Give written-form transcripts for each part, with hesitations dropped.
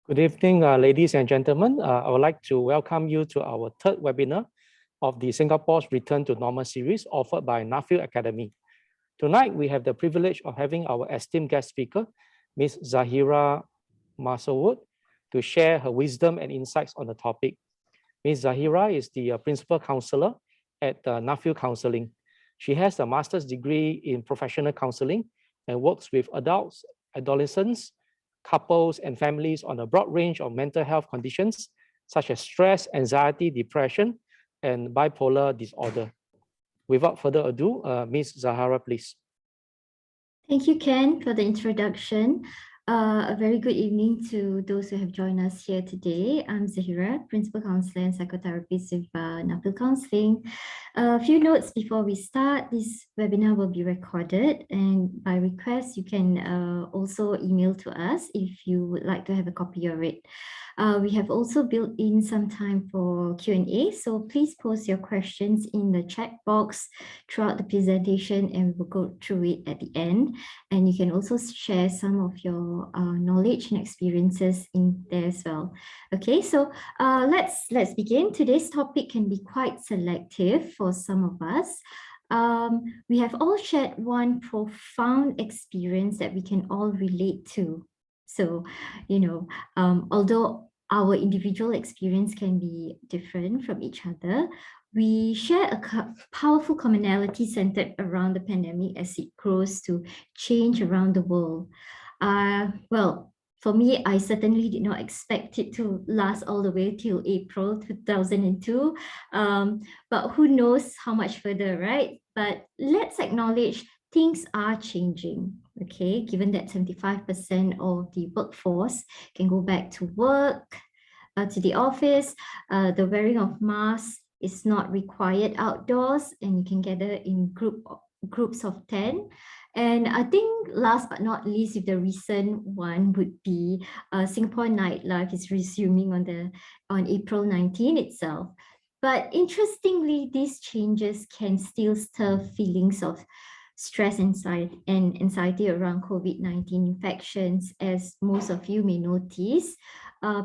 Good evening, ladies and gentlemen. I would like to welcome you to our third webinar of the Singapore's Return to Normal series offered by Nuffield Academy. Tonight, we have the privilege of having our esteemed guest speaker, Ms. Zahira Masauood, to share her wisdom and insights on the topic. Ms. Zahira is the principal counselor at Nuffield Counselling. She has a master's degree in professional counselling and works with adults, adolescents, couples, and families on a broad range of mental health conditions such as stress, anxiety, depression, and bipolar disorder. Without further ado, Ms. Zahira, please. Thank you, Ken, for the introduction. A very good evening to those who have joined us here today. I'm Zahira, Principal Counselor and Psychotherapist with Nuffield Counselling. A few notes before we start. This webinar will be recorded, and by request, you can also email to us if you would like to have a copy of it. We have also built in some time for Q&A, so please post your questions in the chat box throughout the presentation and we'll go through it at the end. And you can also share some of your knowledge and experiences in there as well. Okay, so let's begin. Today's topic can be quite selective for some of us. We have all shared one profound experience that we can all relate to. So, although our individual experience can be different from each other, we share a powerful commonality centered around the pandemic as it grows to change around the world. Well, for me, I certainly did not expect it to last all the way till April 2002. But who knows how much further, right? But let's acknowledge things are changing, okay? Given that 75% of the workforce can go back to work, to the office, the wearing of masks is not required outdoors, and you can gather in groups of 10. And I think last but not least, if the recent one would be Singapore nightlife is resuming on April 19 itself. But interestingly, these changes can still stir feelings of stress and anxiety around COVID-19 infections. As most of you may notice,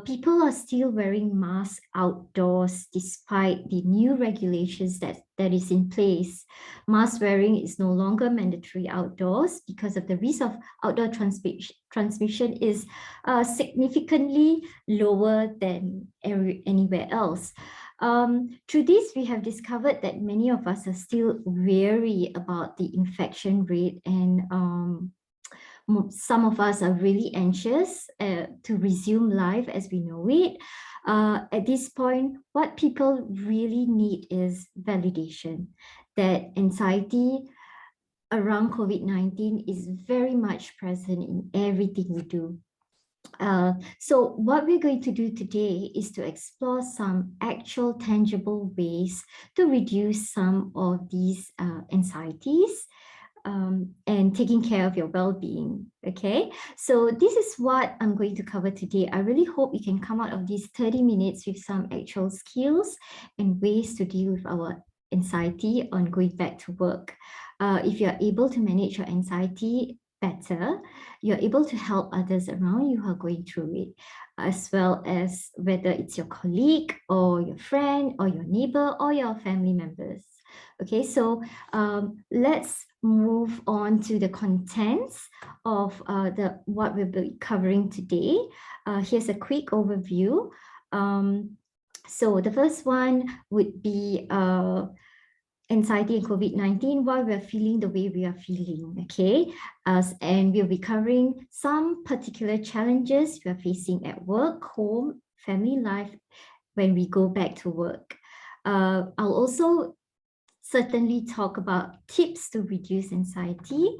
people are still wearing masks outdoors despite the new regulations that is in place. Mask wearing is no longer mandatory outdoors because of the risk of outdoor transmission is significantly lower than anywhere else. Through this, we have discovered that many of us are still wary about the infection rate, and some of us are really anxious to resume life as we know it. At this point, what people really need is validation, that anxiety around COVID-19 is very much present in everything we do. So what we're going to do today is to explore some actual tangible ways to reduce some of these anxieties and taking care of your well-being. Okay, so this is what I'm going to cover today. I really hope we can come out of these 30 minutes with some actual skills and ways to deal with our anxiety on going back to work. If you're able to manage your anxiety better, you're able to help others around you who are going through it, as well as whether it's your colleague or your friend or your neighbor or your family members. Okay, so let's move on to the contents of what we'll be covering today. Here's a quick overview. So the first one would be anxiety and COVID-19, why we're feeling the way we are feeling, okay? And we'll be covering some particular challenges we are facing at work, home, family life, when we go back to work. I'll also certainly talk about tips to reduce anxiety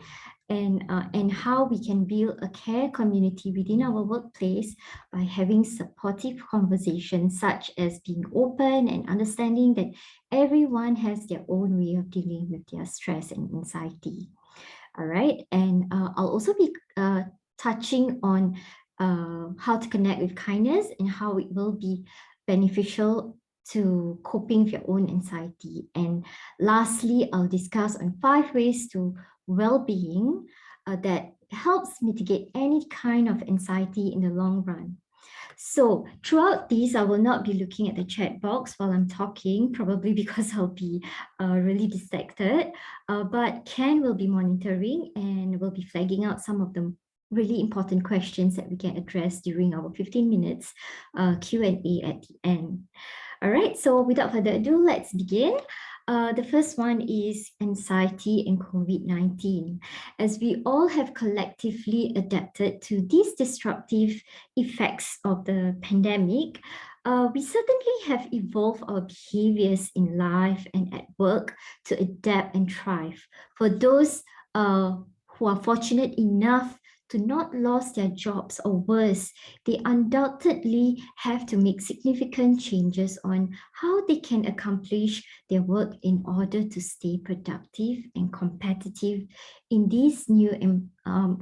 and how we can build a care community within our workplace by having supportive conversations, such as being open and understanding that everyone has their own way of dealing with their stress and anxiety. All right, and I'll also be touching on how to connect with kindness and how it will be beneficial to coping with your own anxiety. And lastly, I'll discuss on 5 ways to well-being that helps mitigate any kind of anxiety in the long run. So throughout these, I will not be looking at the chat box while I'm talking, probably because I'll be really distracted. But Ken will be monitoring and will be flagging out some of the really important questions that we can address during our 15 minutes Q&A at the end. All right, so without further ado, let's begin. The first one is anxiety and COVID-19. As we all have collectively adapted to these disruptive effects of the pandemic, we certainly have evolved our behaviors in life and at work to adapt and thrive. For those who are fortunate enough to not lose their jobs, or worse, they undoubtedly have to make significant changes on how they can accomplish their work in order to stay productive and competitive in this new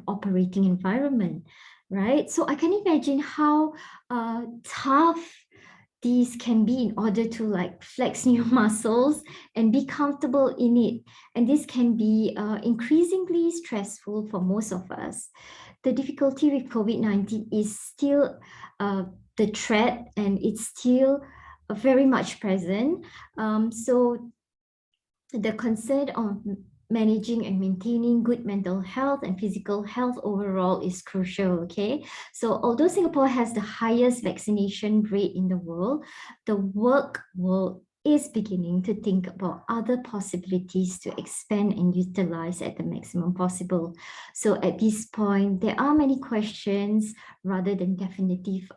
operating environment, right? So I can imagine how tough these can be in order to like flex new muscles and be comfortable in it. And this can be increasingly stressful for most of us. The difficulty with COVID-19 is still the threat, and it's still very much present. So the concern of managing and maintaining good mental health and physical health overall is crucial, okay? So although Singapore has the highest vaccination rate in the world, the work world is beginning to think about other possibilities to expand and utilize at the maximum possible. So at this point, there are many questions rather than definitive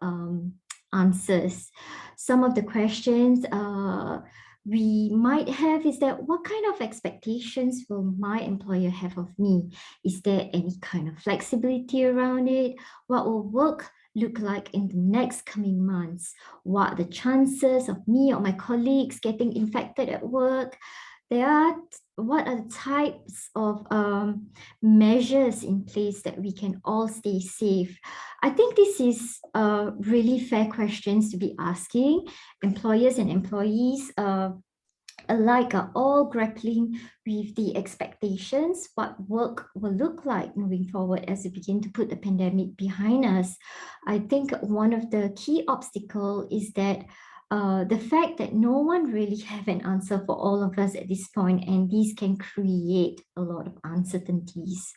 answers. Some of the questions we might have is that what kind of expectations will my employer have of me? Is there any kind of flexibility around it? What will work look like in the next coming months? What are the chances of me or my colleagues getting infected at work? What are the types of measures in place that we can all stay safe? I think this is really fair questions to be asking. Employers and employees alike are all grappling with the expectations, what work will look like moving forward as we begin to put the pandemic behind us. I think one of the key obstacles is that the fact that no one really have an answer for all of us at this point, and these can create a lot of uncertainties.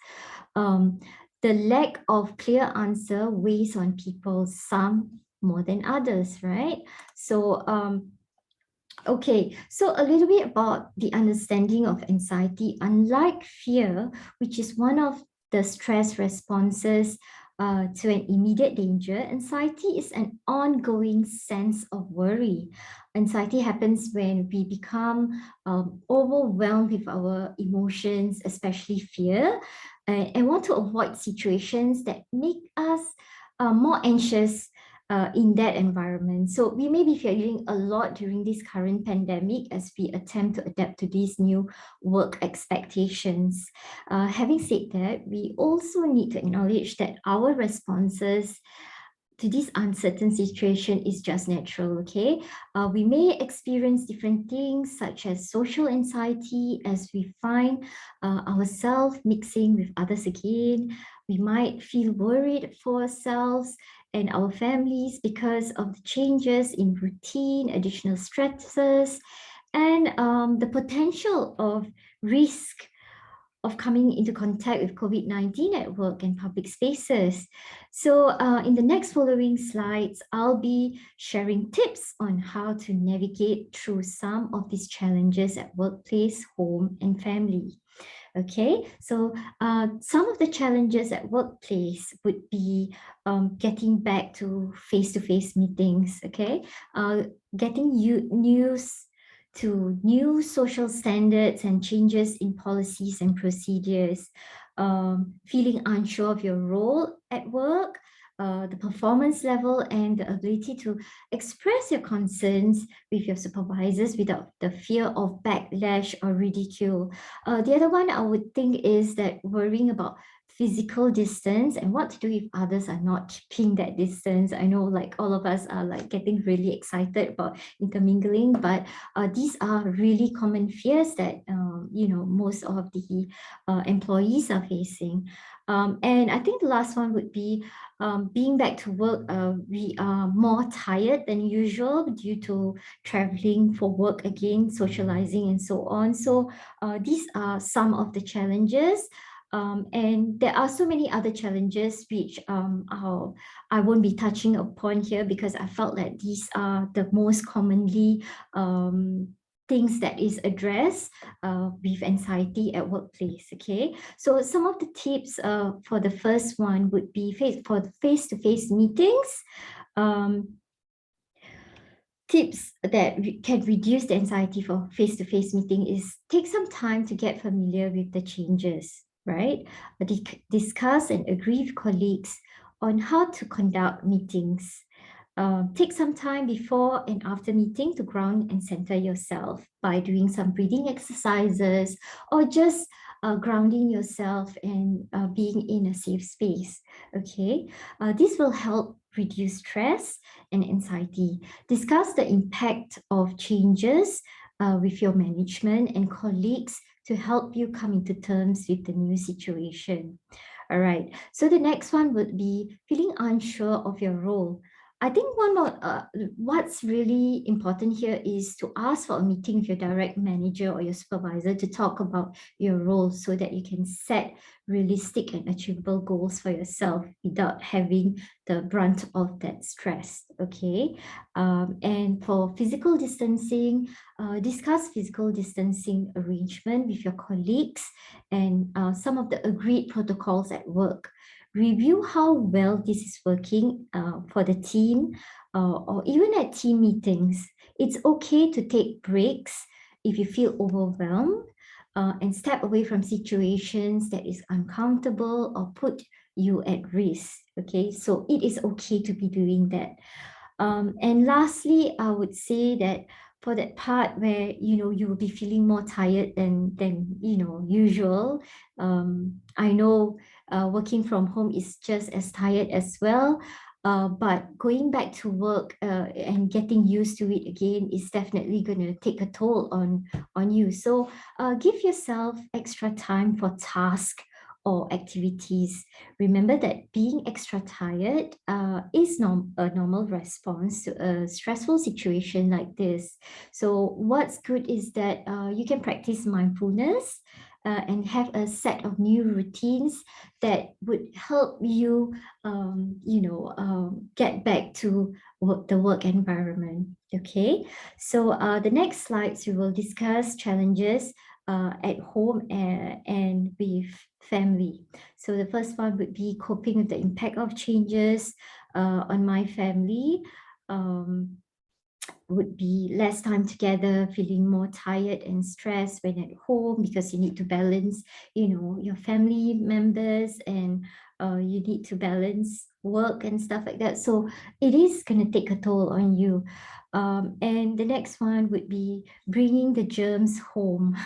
The lack of clear answer weighs on people, some more than others, right? So, okay, so a little bit about the understanding of anxiety. Unlike fear, which is one of the stress responses to an immediate danger, anxiety is an ongoing sense of worry. Anxiety happens when we become overwhelmed with our emotions, especially fear, and want to avoid situations that make us more anxious in that environment. So we may be feeling a lot during this current pandemic as we attempt to adapt to these new work expectations. Having said that, we also need to acknowledge that our responses to this uncertain situation is just natural, okay? We may experience different things such as social anxiety as we find ourselves mixing with others again. We might feel worried for ourselves and our families because of the changes in routine, additional stresses, and the potential of risk of coming into contact with COVID-19 at work and public spaces. So in the next following slides, I'll be sharing tips on how to navigate through some of these challenges at workplace, home, and family. Okay, so some of the challenges at workplace would be getting back to face-to-face meetings, okay? Getting used to new social standards and changes in policies and procedures, feeling unsure of your role at work, the performance level, and the ability to express your concerns with your supervisors without the fear of backlash or ridicule. The other one I would think is that worrying about physical distance and what to do if others are not keeping that distance. I know like all of us are like getting really excited about intermingling, but these are really common fears that most of the employees are facing. And I think the last one would be being back to work. We are more tired than usual due to traveling for work again, socializing, and so on. So these are some of the challenges. And there are so many other challenges which I won't be touching upon here because I felt that these are the most commonly things that is addressed with anxiety at workplace. Okay, so some of the tips for the first one would be for face-to-face meetings. Tips that can reduce the anxiety for face-to-face meeting is take some time to get familiar with the changes, right? Discuss and agree with colleagues on how to conduct meetings. Take some time before and after meeting to ground and center yourself by doing some breathing exercises or just grounding yourself and being in a safe space. Okay, this will help reduce stress and anxiety. Discuss the impact of changes with your management and colleagues to help you come into terms with the new situation. All right, so the next one would be feeling unsure of your role. I think what's really important here is to ask for a meeting with your direct manager or your supervisor to talk about your role so that you can set realistic and achievable goals for yourself without having the brunt of that stress. Okay, and for physical distancing, discuss physical distancing arrangement with your colleagues and some of the agreed protocols at work. Review how well this is working for the team or even at team meetings. It's okay to take breaks if you feel overwhelmed and step away from situations that is uncomfortable or put you at risk. Okay, so it is okay to be doing that. And lastly, I would say that for that part where you will be feeling more tired than usual, I know working from home is just as tired as well. But going back to work and getting used to it again is definitely going to take a toll on you. So give yourself extra time for tasks or activities. Remember that being extra tired is a normal response to a stressful situation like this. So what's good is that you can practice mindfulness and have a set of new routines that would help you, get back to the work environment. Okay, so the next slides we will discuss challenges at home and with family. So the first one would be coping with the impact of changes on my family. Would be less time together, feeling more tired and stressed when at home because you need to balance, your family members and you need to balance work and stuff like that. So it is going to take a toll on you. And the next one would be bringing the germs home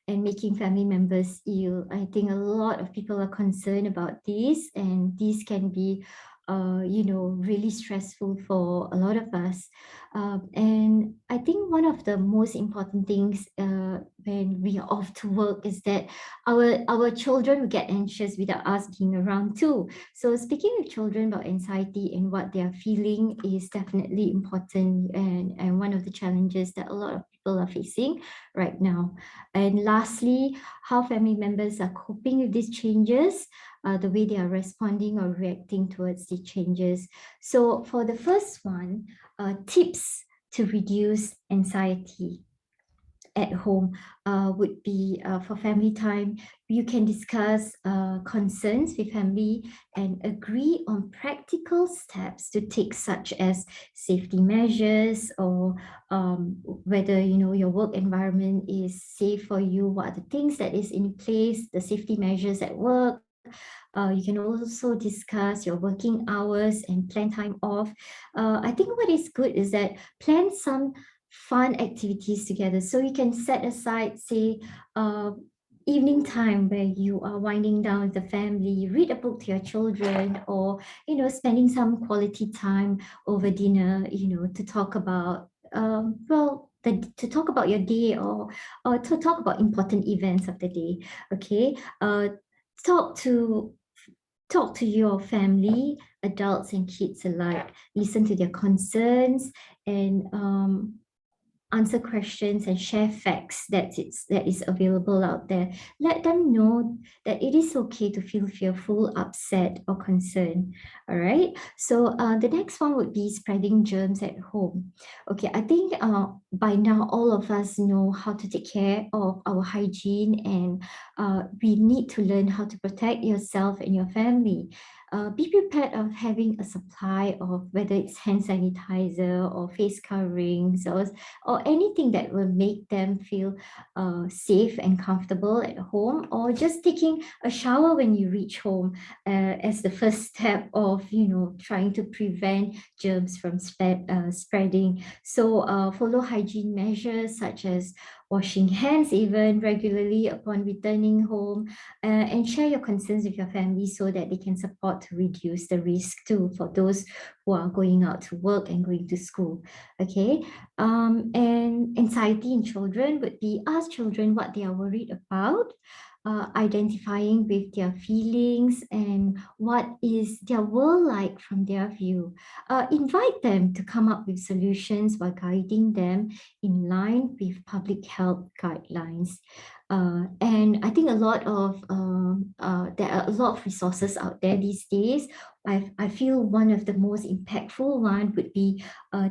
and making family members ill. I think a lot of people are concerned about this, and this can be, really stressful for a lot of us. And I think one of the most important things when we are off to work is that our children will get anxious without us being around too. So speaking with children about anxiety and what they are feeling is definitely important, and one of the challenges that a lot of people are facing right now. And lastly, how family members are coping with these changes, the way they are responding or reacting towards the changes. So for the first one, tips to reduce anxiety at home would be for family time. You can discuss concerns with family and agree on practical steps to take, such as safety measures or whether your work environment is safe for you, what are the things that is in place, the safety measures at work. You can also discuss your working hours and plan time off. I think what is good is that plan some fun activities together. So you can set aside, say, evening time where you are winding down with the family, read a book to your children, or spending some quality time over dinner, to talk about to talk about your day, or to talk about important events of the day. Okay, talk to talk to your family, adults and kids alike. Listen to their concerns, and answer questions and share facts that is available out there. Let them know that it is okay to feel fearful, upset, or concerned. All right. So the next one would be spreading germs at home. Okay, I think by now all of us know how to take care of our hygiene, and we need to learn how to protect yourself and your family. Be prepared of having a supply of whether it's hand sanitizer or face coverings, or anything that will make them feel safe and comfortable at home, or just taking a shower when you reach home as the first step of trying to prevent germs from spreading. So follow hygiene measures such as washing hands even regularly upon returning home, and share your concerns with your family so that they can support to reduce the risk too for those who are going out to work and going to school. Okay, and anxiety in children would be ask children what they are worried about, identifying with their feelings and what is their world like from their view. Invite them to come up with solutions while guiding them in line with public health guidelines. And I think there are a lot of resources out there these days. I feel one of the most impactful one would be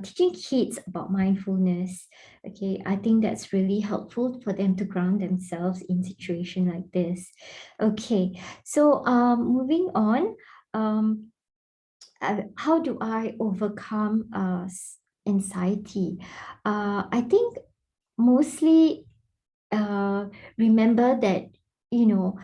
teaching kids about mindfulness. Okay, I think that's really helpful for them to ground themselves in situation like this. Okay, so moving on, how do I overcome anxiety? I think mostly remember that you know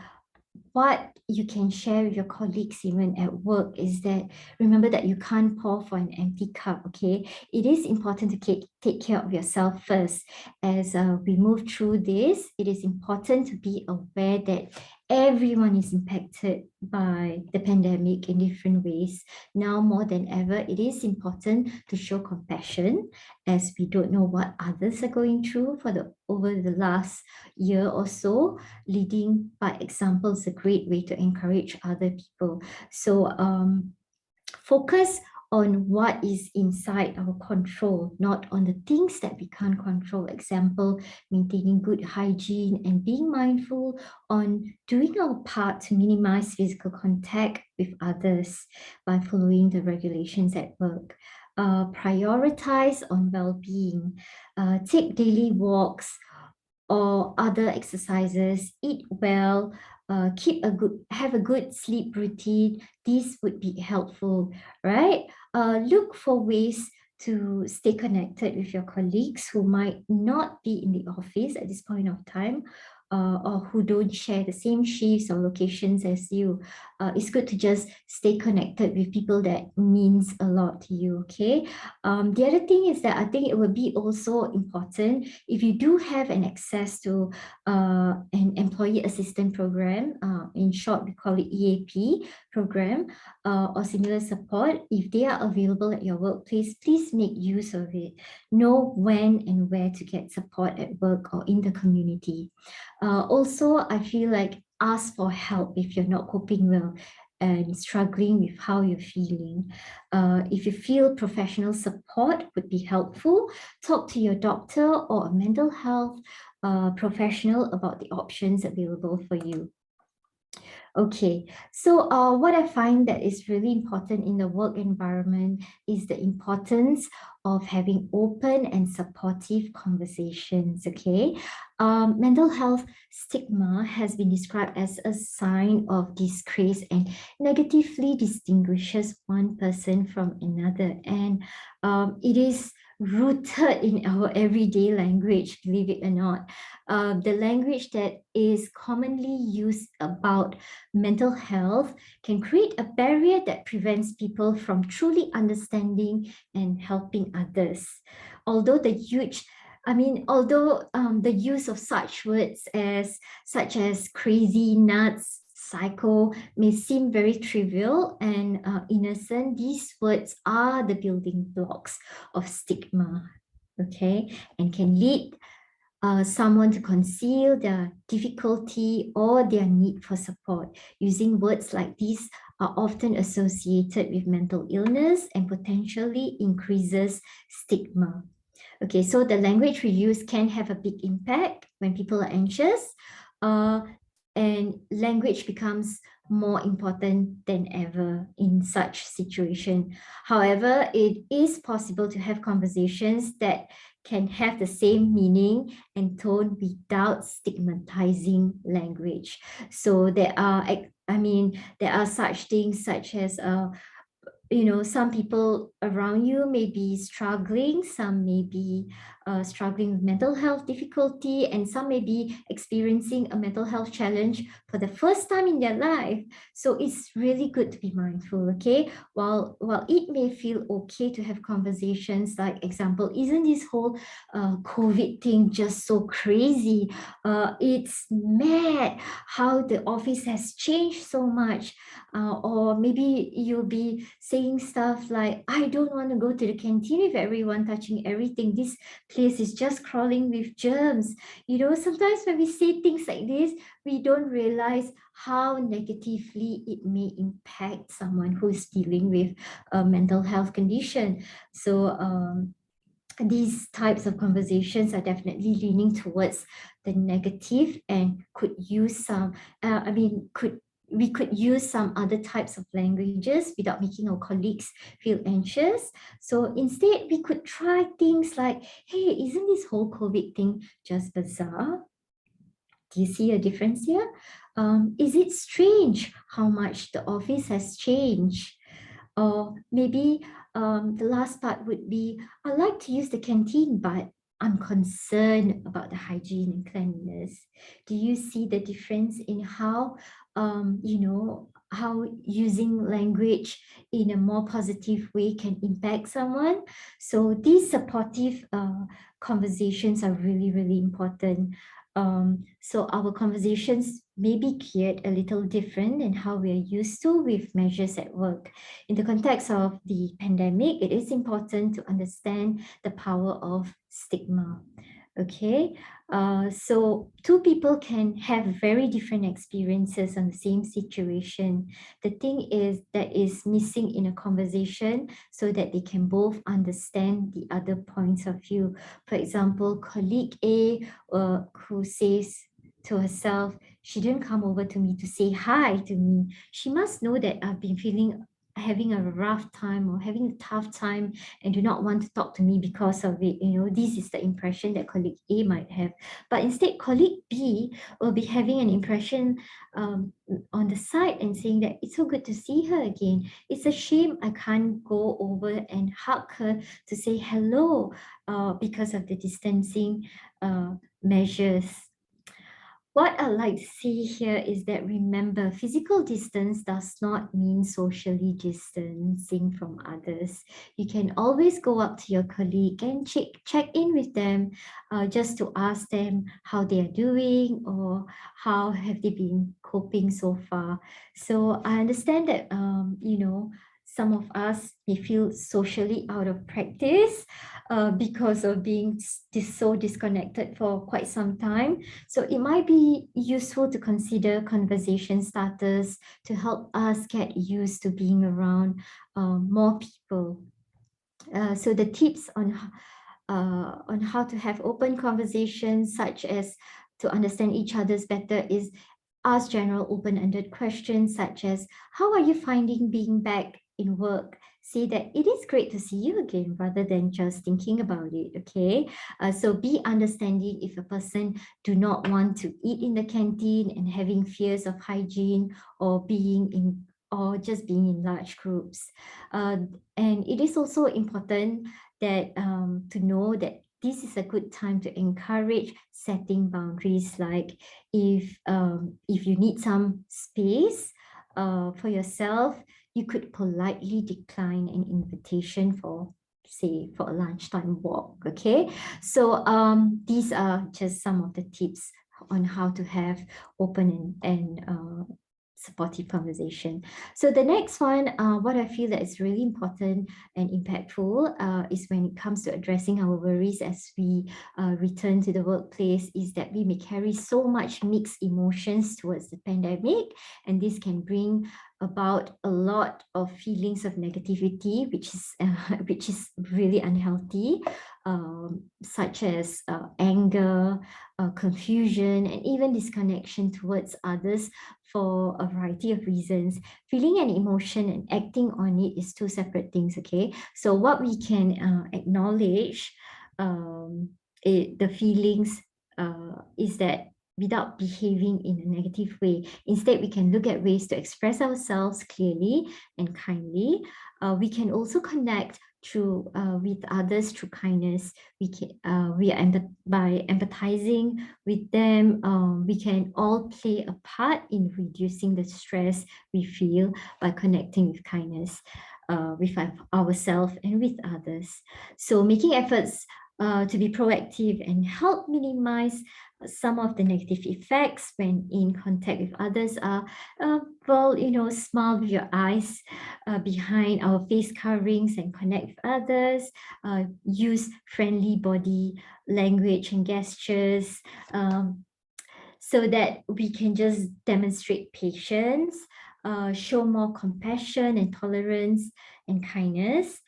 what you can share with your colleagues even at work is that remember that you can't pour for an empty cup. Okay, it is important to take care of yourself first. As we move through this, it is important to be aware that everyone is impacted by the pandemic in different ways. Now more than ever, it is important to show compassion, as we don't know what others are going through for the over the last year or so. Leading by example is a great way to encourage other people. So focus on what is inside our control, not on the things that we can't control. Example, maintaining good hygiene and being mindful on doing our part to minimize physical contact with others by following the regulations at work. Prioritize on well-being. Take daily walks or other exercises, eat well, have a good sleep routine. These would be helpful, right? Look for ways to stay connected with your colleagues who might not be in the office at this point of time, or who don't share the same shifts or locations as you. It's good to just stay connected with people that means a lot to you. Okay. The other thing is that I think it would be also important if you do have an access to an employee assistance program. In short, we call it EAP program, or similar support. If they are available at your workplace, please make use of it. Know when and where to get support at work or in the community. Also, I feel like ask for help if you're not coping well and struggling with how you're feeling. If you feel professional support would be helpful, talk to your doctor or a mental health professional about the options available for you. Okay, so what I find that is really important in the work environment is the importance of having open and supportive conversations. Okay, mental health stigma has been described as a sign of disgrace and negatively distinguishes one person from another, and it is rooted in our everyday language, believe it or not. The language that is commonly used about mental health can create a barrier that prevents people from truly understanding and helping others. Although the huge I mean, although the use of such words such as crazy, nuts, psycho may seem very trivial and innocent, these words are the building blocks of stigma, okay, and can lead someone to conceal their difficulty or their need for support. Using words like these are often associated with mental illness and potentially increases stigma. Okay, so the language we use can have a big impact when people are anxious, uh, and language becomes more important than ever in such situation. However, it is possible to have conversations that can have the same meaning and tone without stigmatizing language. So there are such things such as some people around you may be struggling, some may be struggling with mental health difficulty, and some may be experiencing a mental health challenge for the first time in their life. So it's really good to be mindful, okay? While it may feel okay to have conversations like, example, isn't this whole COVID thing just so crazy? It's mad how the office has changed so much. Or maybe you'll be saying stuff like, I don't want to go to the canteen with everyone touching everything. This place is just crawling with germs. Sometimes when we say things like this, we don't realize how negatively it may impact someone who's dealing with a mental health condition. So these types of conversations are definitely leaning towards the negative and could use some, we could use some other types of languages without making our colleagues feel anxious. So instead, we could try things like, hey, isn't this whole COVID thing just bizarre? Do you see a difference here? Is it strange how much the office has changed? Or maybe the last part would be, I like to use the canteen, but I'm concerned about the hygiene and cleanliness. Do you see the difference in how using language in a more positive way can impact someone? So these supportive conversations are really, really important. So our conversations may be geared a little different than how we are used to with measures at work. In the context of the pandemic, it is important to understand the power of stigma. Okay, so two people can have very different experiences on the same situation. The thing is that is missing in a conversation so that they can both understand the other points of view. For example, colleague A who says to herself, she didn't come over to me to say hi to me. She must know that I've been having a rough time or having a tough time and do not want to talk to me because of it. This is the impression that colleague A might have. But instead, colleague B will be having an impression on the side and saying that it's so good to see her again. It's a shame I can't go over and hug her to say hello because of the distancing measures. What I like to see here is that, remember, physical distance does not mean socially distancing from others. You can always go up to your colleague and check in with them just to ask them how they are doing or how have they been coping so far. So I understand that, some of us may feel socially out of practice because of being so disconnected for quite some time. So it might be useful to consider conversation starters to help us get used to being around more people. So the tips on how to have open conversations, such as to understand each other's better, is ask general open-ended questions such as, how are you finding being back in work? Say that it is great to see you again rather than just thinking about it, okay? So be understanding if a person do not want to eat in the canteen and having fears of hygiene or just being in large groups. And it is also important that to know that this is a good time to encourage setting boundaries. Like if you need some space for yourself, you could politely decline an invitation for say for a lunchtime walk. Okay, so these are just some of the tips on how to have open and supportive conversation. So the next one, what I feel that is really important and impactful is when it comes to addressing our worries as we return to the workplace, is that we may carry so much mixed emotions towards the pandemic, and this can bring about a lot of feelings of negativity, which is really unhealthy, such as anger, confusion, and even disconnection towards others for a variety of reasons. Feeling an emotion and acting on it is two separate things, okay? So what we can acknowledge the feelings is that without behaving in a negative way. Instead, we can look at ways to express ourselves clearly and kindly. We can also connect through with others through kindness. By empathizing with them, we can all play a part in reducing the stress we feel by connecting with kindness with ourselves and with others. So making efforts to be proactive and help minimize some of the negative effects when in contact with others are, smile with your eyes behind our face coverings and connect with others, use friendly body language and gestures, so that we can just demonstrate patience, show more compassion and tolerance and kindness,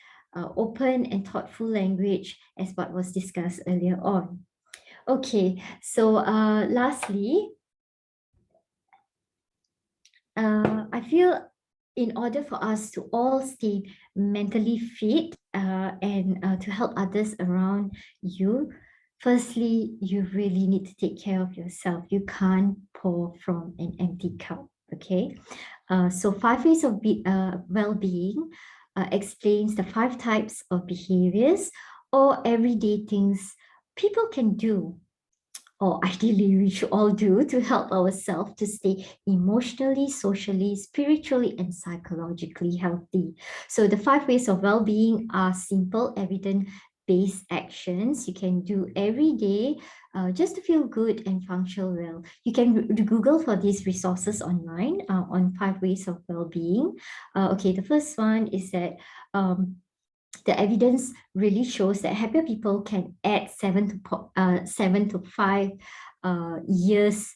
open and thoughtful language as what was discussed earlier on. Okay, so lastly, I feel in order for us to all stay mentally fit and to help others around you, firstly, you really need to take care of yourself. You can't pour from an empty cup, okay? So 5 ways of well-being explains the 5 types of behaviors or everyday things people can do, or ideally we should all do, to help ourselves to stay emotionally, socially, spiritually, and psychologically healthy. So the 5 ways of well-being are simple, evidence-based actions you can do every day just to feel good and function well. You can Google for these resources online on 5 ways of well-being. Okay, the first one is that the evidence really shows that happier people can add 7 to 5 years.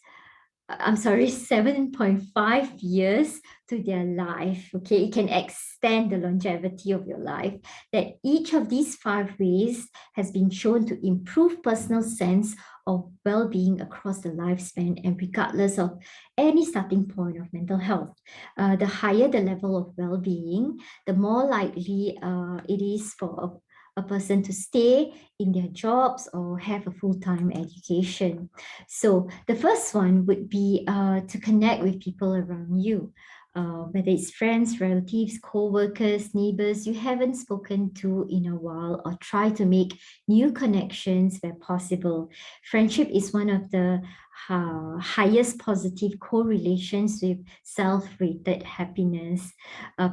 I'm sorry, 7.5 years to their life. Okay, it can extend the longevity of your life. That each of these 5 ways has been shown to improve personal sense of well-being across the lifespan and regardless of any starting point of mental health. The higher the level of well-being, the more likely it is for a person to stay in their jobs or have a full-time education. So the first one would be to connect with people around you. Whether it's friends, relatives, co-workers, neighbors you haven't spoken to in a while, or try to make new connections where possible. Friendship is one of the highest positive correlations with self-rated happiness.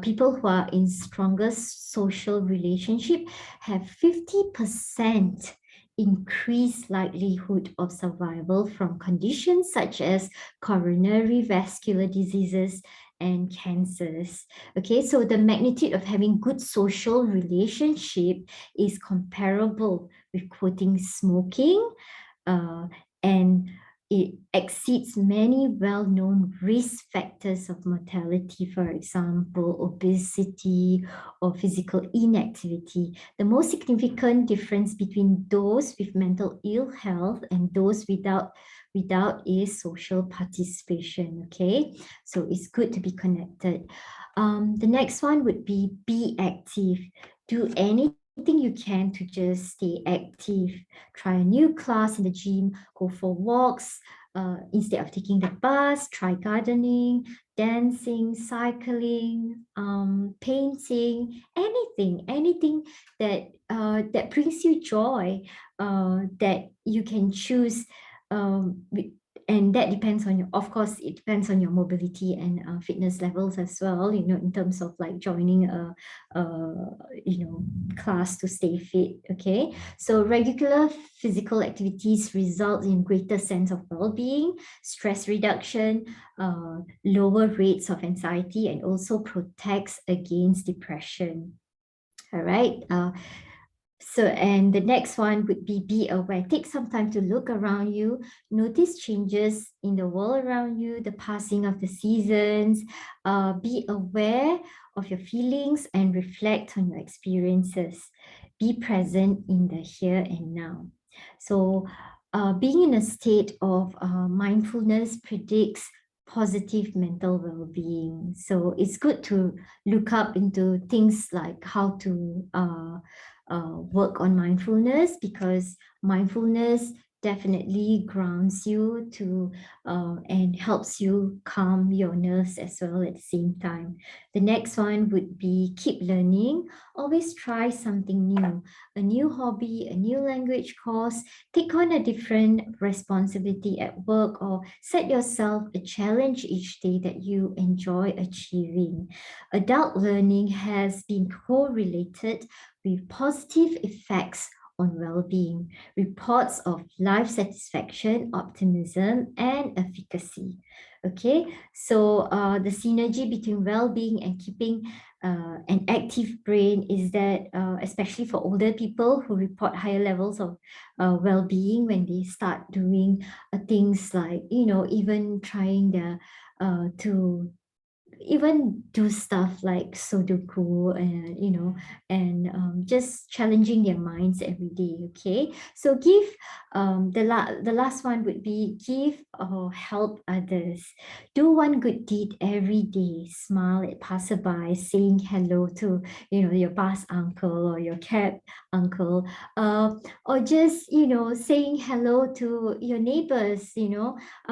People who are in strongest social relationship have 50% increased likelihood of survival from conditions such as coronary vascular diseases and cancers. Okay, so the magnitude of having good social relationship is comparable with quitting smoking, and it exceeds many well-known risk factors of mortality, for example, obesity or physical inactivity. The most significant difference between those with mental ill health and those without is social participation, okay? So it's good to be connected. The next one would be active. Do anything you can to just stay active. Try a new class in the gym, go for walks, instead of taking the bus, try gardening, dancing, cycling, painting, anything that brings you joy, that you can choose and that depends on your, of course, it depends on your mobility and fitness levels as well, in terms of like joining a class to stay fit. Okay, so regular physical activities result in greater sense of well-being, stress reduction, lower rates of anxiety, and also protects against depression. All right. And the next one would be aware. Take some time to look around you, notice changes in the world around you, the passing of the seasons. Be aware of your feelings and reflect on your experiences. Be present in the here and now. So being in a state of mindfulness predicts positive mental well-being. So it's good to look up into things like how to work on mindfulness, because mindfulness definitely grounds you to and helps you calm your nerves as well at the same time. The next one would be keep learning. Always try something new, a new hobby, a new language course. Take on a different responsibility at work, or set yourself a challenge each day that you enjoy achieving. Adult learning has been correlated with positive effects on well-being, reports of life satisfaction, optimism, and efficacy. Okay, so the synergy between well-being and keeping an active brain is that, especially for older people who report higher levels of well-being when they start doing things like, even trying to even do stuff like Sudoku, and just challenging their minds every day. Okay, so give the last one would be give or help others. Do one good deed every day. Smile at passerby, saying hello to your bus uncle or your cab uncle, or just saying hello to your neighbors.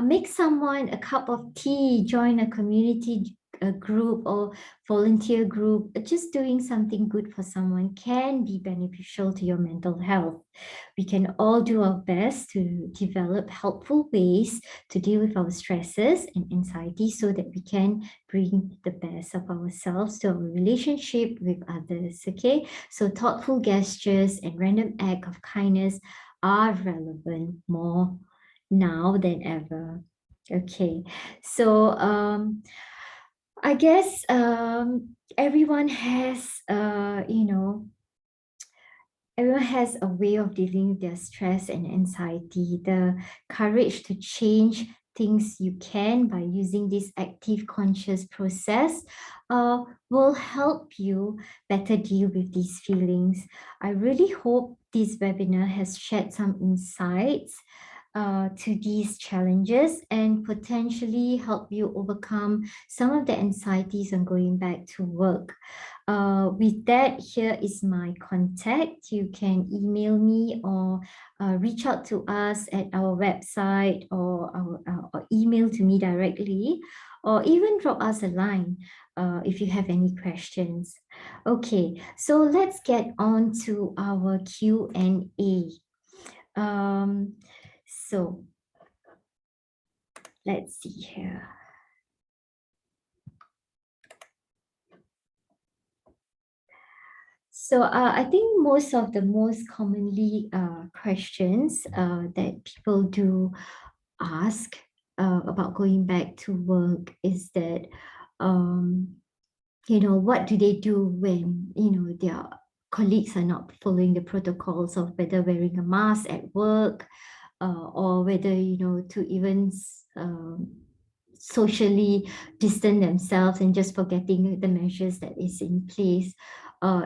Make someone a cup of tea, join a community a group or volunteer group. Just doing something good for someone can be beneficial to your mental health. We can all do our best to develop helpful ways to deal with our stresses and anxiety, so that we can bring the best of ourselves to our relationship with others. Okay, so thoughtful gestures and random acts of kindness are relevant more now than ever. Okay, so I guess everyone has everyone has a way of dealing with their stress and anxiety. The courage to change things you can by using this active conscious process will help you better deal with these feelings. I really hope this webinar has shared some insights to these challenges and potentially help you overcome some of the anxieties on going back to work. With that, here is my contact. You can email me or reach out to us at our website, or email to me directly, or even drop us a line if you have any questions. Okay, so let's get on to our Q&A. So let's see here. So I think most commonly questions that people do ask about going back to work is that, what do they do when, their colleagues are not following the protocols of whether wearing a mask at work, or whether, to even socially distance themselves and just forgetting the measures that is in place.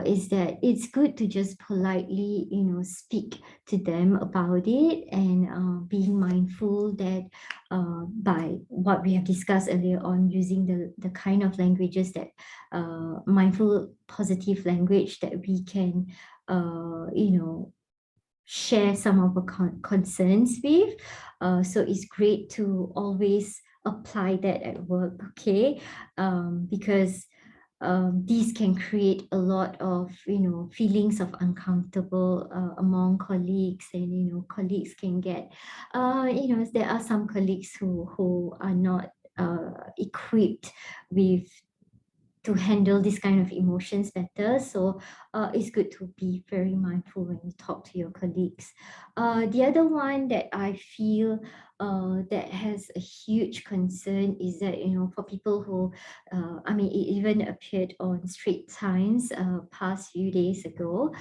Is that it's good to just politely, speak to them about it, and being mindful that by what we have discussed earlier on, using the kind of languages that mindful, positive language that we can, share some of our concerns with. So it's great to always apply that at work, okay? Because these can create a lot of, feelings of uncomfortable among colleagues, and, colleagues can get, there are some colleagues who are not equipped with to handle this kind of emotions better. So it's good to be very mindful when you talk to your colleagues. The other one that I feel that has a huge concern is that, for people who, it even appeared on Straits Times past few days ago,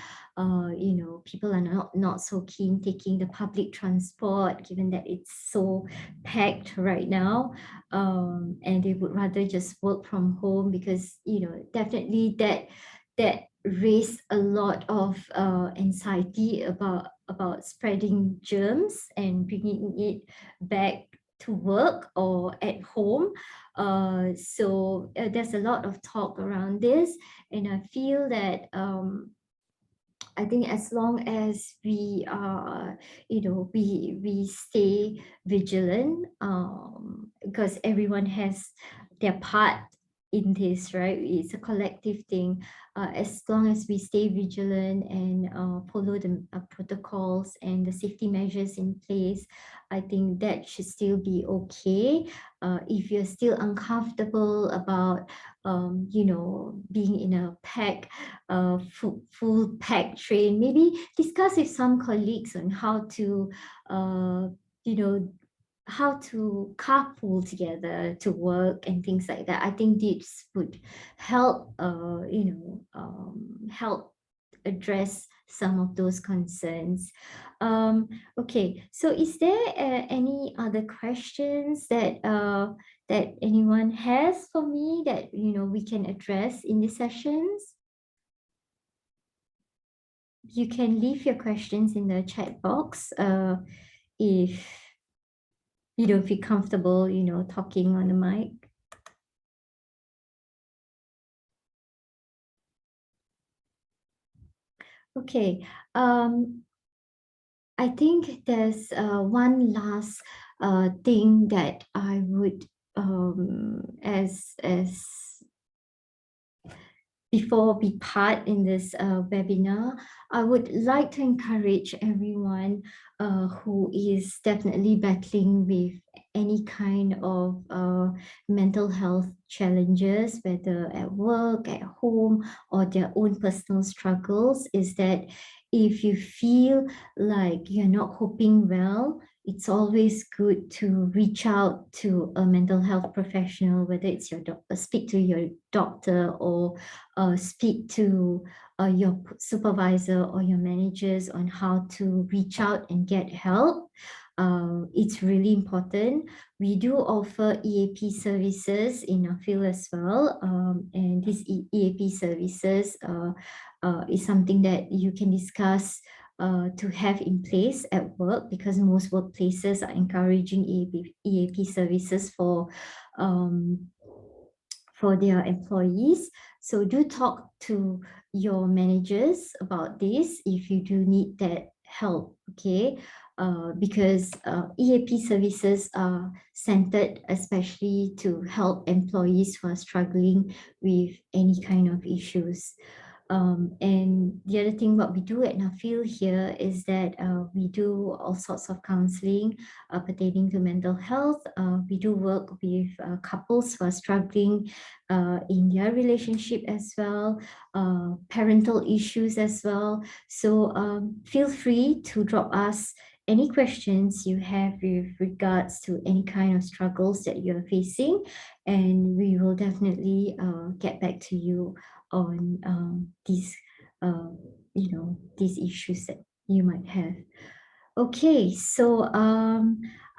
people are not so keen taking the public transport, given that it's so packed right now, and they would rather just work from home because, definitely that raised a lot of anxiety about spreading germs and bringing it back to work or at home. So there's a lot of talk around this, and I feel that I think as long as we we stay vigilant, because everyone has their part in this, right? It's a collective thing. As long as we stay vigilant and follow the protocols and the safety measures in place, I think that should still be okay. If you're still uncomfortable about, being in a full pack train, maybe discuss with some colleagues on how to, you know, how to carpool together to work and things like that. I think this would help, help address some of those concerns. Okay, so is there any other questions that anyone has for me that we can address in the sessions? You can leave your questions in the chat box if you don't feel comfortable, talking on the mic. Okay, I think there's one last thing that I would, as before we part in this webinar, I would like to encourage everyone who is definitely battling with any kind of mental health challenges, whether at work, at home, or their own personal struggles, is that if you feel like you're not coping well, it's always good to reach out to a mental health professional, whether it's your doctor, speak to your doctor, or speak to your supervisor or your managers on how to reach out and get help. It's really important. We do offer EAP services in our field as well, and these EAP services is something that you can discuss to have in place at work, because most workplaces are encouraging EAP services for their employees. So do talk to your managers about this if you do need that help, okay? Because EAP services are centered especially to help employees who are struggling with any kind of issues. And the other thing what we do at Nuffield here is that we do all sorts of counseling pertaining to mental health. We do work with couples who are struggling in their relationship as well, parental issues as well. So feel free to drop us any questions you have with regards to any kind of struggles that you're facing, and we will definitely get back to you on these these issues that you might have. Okay, so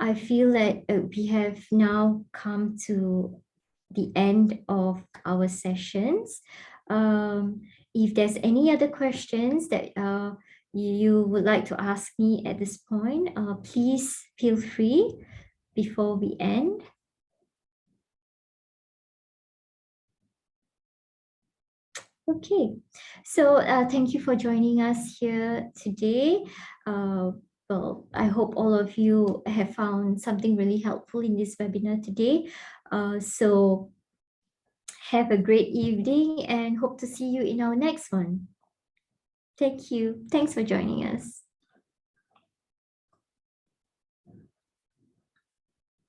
I feel that we have now come to the end of our sessions. If there's any other questions that you would like to ask me at this point, please feel free before we end. Okay, so thank you for joining us here today. Well, I hope all of you have found something really helpful in this webinar today. So Have a great evening and hope to see you in our next one. Thank you. Thanks for joining us.